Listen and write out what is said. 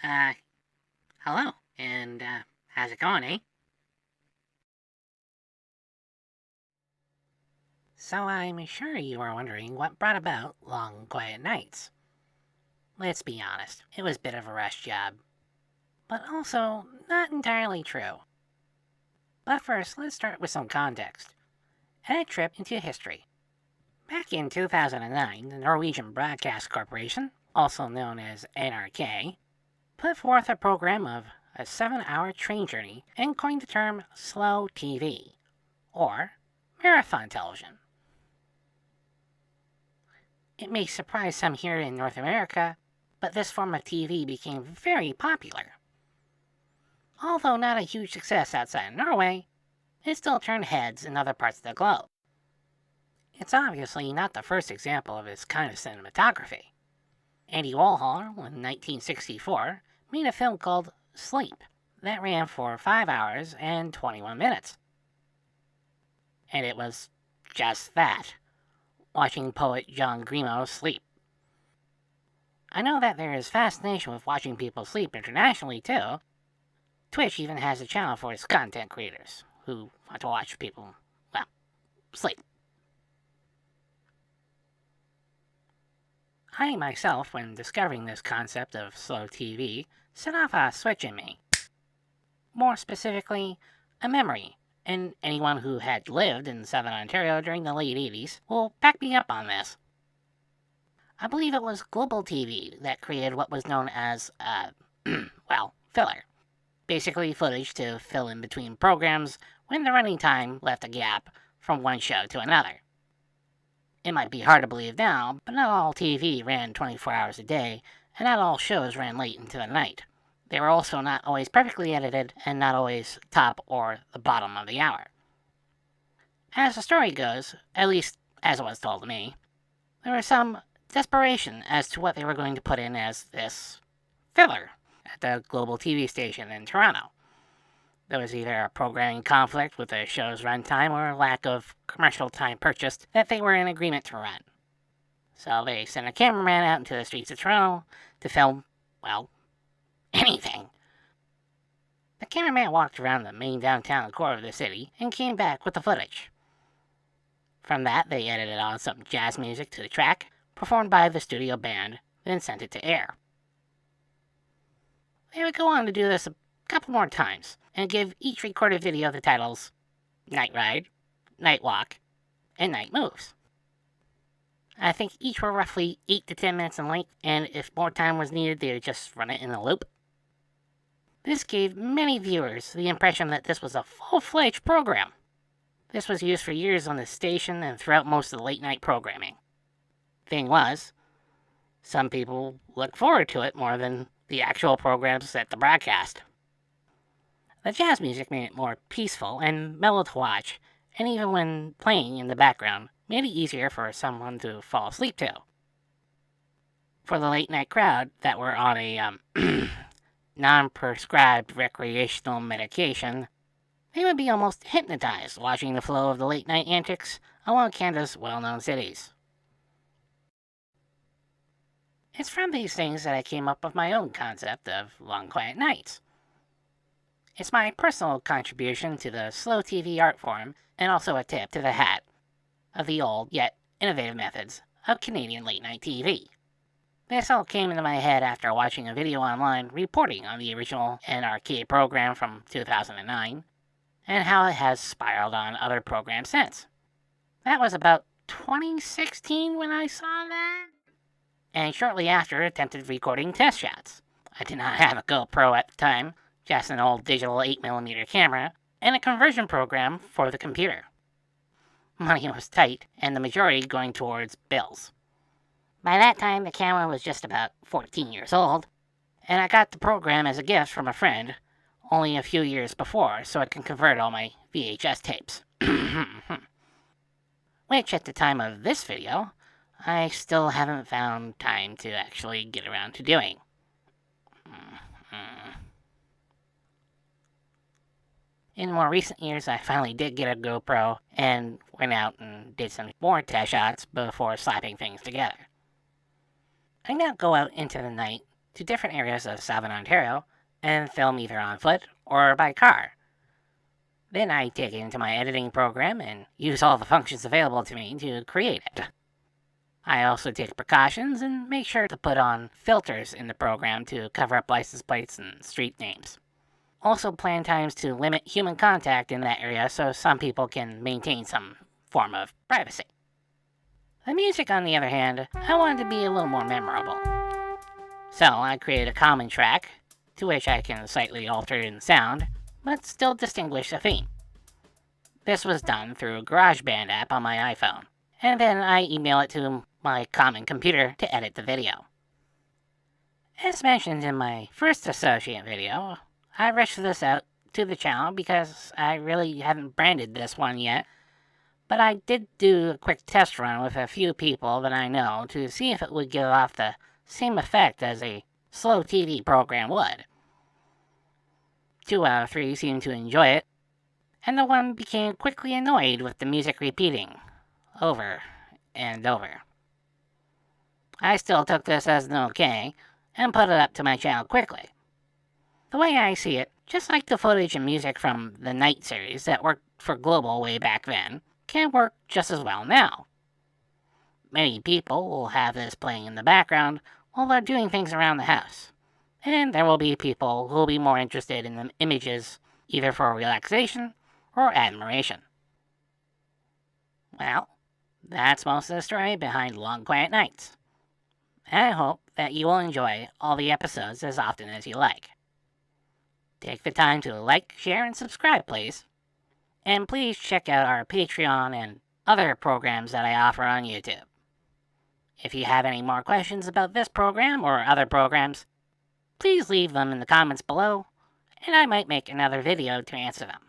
Uh, hello, and, how's it going, eh? So I'm sure you are wondering what brought about long, quiet nights. Let's be honest, it was a bit of a rush job, but also not entirely true. But first, let's start with some context and a trip into history. Back in 2009, the Norwegian Broadcast Corporation, also known as NRK, put forth a program of a 7-hour train journey and coined the term slow TV, or marathon television. It may surprise some here in North America, but this form of TV became very popular. Although not a huge success outside of Norway, it still turned heads in other parts of the globe. It's obviously not the first example of this kind of cinematography. Andy Warhol, in 1964, made a film called Sleep that ran for 5 hours and 21 minutes. And it was just that, watching poet John Grimo sleep. I know that there is fascination with watching people sleep internationally too. Twitch even has a channel for its content creators who want to watch people, well, sleep. I myself, when discovering this concept of slow TV, set off a switch in me. More specifically, a memory, and anyone who had lived in Southern Ontario during the late 80s will back me up on this. I believe it was Global TV that created what was known as, filler. Basically footage to fill in between programs when the running time left a gap from one show to another. It might be hard to believe now, but not all TV ran 24 hours a day, and not all shows ran late into the night. They were also not always perfectly edited, and not always top or the bottom of the hour. As the story goes, at least as it was told to me, there was some desperation as to what they were going to put in as this filler at the Global TV station in Toronto. There was either a programming conflict with the show's runtime or a lack of commercial time purchased that they were in agreement to run. So they sent a cameraman out into the streets of Toronto to film, anything. The cameraman walked around the main downtown core of the city and came back with the footage. From that, they edited on some jazz music to the track, performed by the studio band, then sent it to air. They would go on to do this a couple more times, and give each recorded video the titles Night Ride, Night Walk, and Night Moves. I think each were roughly 8 to 10 minutes in length, and if more time was needed, they would just run it in a loop. This gave many viewers the impression that this was a full-fledged program. This was used for years on the station and throughout most of the late-night programming. Thing was, some people looked forward to it more than the actual programs at the broadcast. The jazz music made it more peaceful and mellow to watch, and even when playing in the background, made it easier for someone to fall asleep to. For the late night crowd that were on a non-prescribed recreational medication, they would be almost hypnotized watching the flow of the late night antics along Canada's well-known cities. It's from these things that I came up with my own concept of long quiet nights. It's my personal contribution to the slow TV art form, and also a tip to the hat of the old yet innovative methods of Canadian late-night TV. This all came into my head after watching a video online reporting on the original NRK program from 2009, and how it has spiraled on other programs since. That was about 2016 when I saw that, and shortly after attempted recording test shots. I did not have a GoPro at the time, just an old digital 8mm camera, and a conversion program for the computer. Money was tight, and the majority going towards bills. By that time, the camera was just about 14 years old, and I got the program as a gift from a friend only a few years before, so I can convert all my VHS tapes. Which, at the time of this video, I still haven't found time to actually get around to doing. In more recent years, I finally did get a GoPro and went out and did some more test shots before slapping things together. I now go out into the night to different areas of Southern Ontario and film either on foot or by car. Then I take it into my editing program and use all the functions available to me to create it. I also take precautions and make sure to put on filters in the program to cover up license plates and street names. Also plan times to limit human contact in that area so some people can maintain some form of privacy. The music, on the other hand, I wanted to be a little more memorable. So I created a common track, to which I can slightly alter in sound, but still distinguish the theme. This was done through a GarageBand app on my iPhone, and then I email it to my common computer to edit the video. As mentioned in my first associate video, I rushed this out to the channel because I really haven't branded this one yet, but I did do a quick test run with a few people that I know to see if it would give off the same effect as a slow TV program would. 2 out of 3 seemed to enjoy it, and the one became quickly annoyed with the music repeating, over and over. I still took this as an okay, and put it up to my channel quickly. The way I see it, just like the footage and music from the Night series that worked for Global way back then, can work just as well now. Many people will have this playing in the background while they're doing things around the house, and there will be people who will be more interested in the images either for relaxation or admiration. Well, that's most of the story behind Long Quiet Nights. I hope that you will enjoy all the episodes as often as you like. Take the time to like, share, and subscribe, please. And please check out our Patreon and other programs that I offer on YouTube. If you have any more questions about this program or other programs, please leave them in the comments below, and I might make another video to answer them.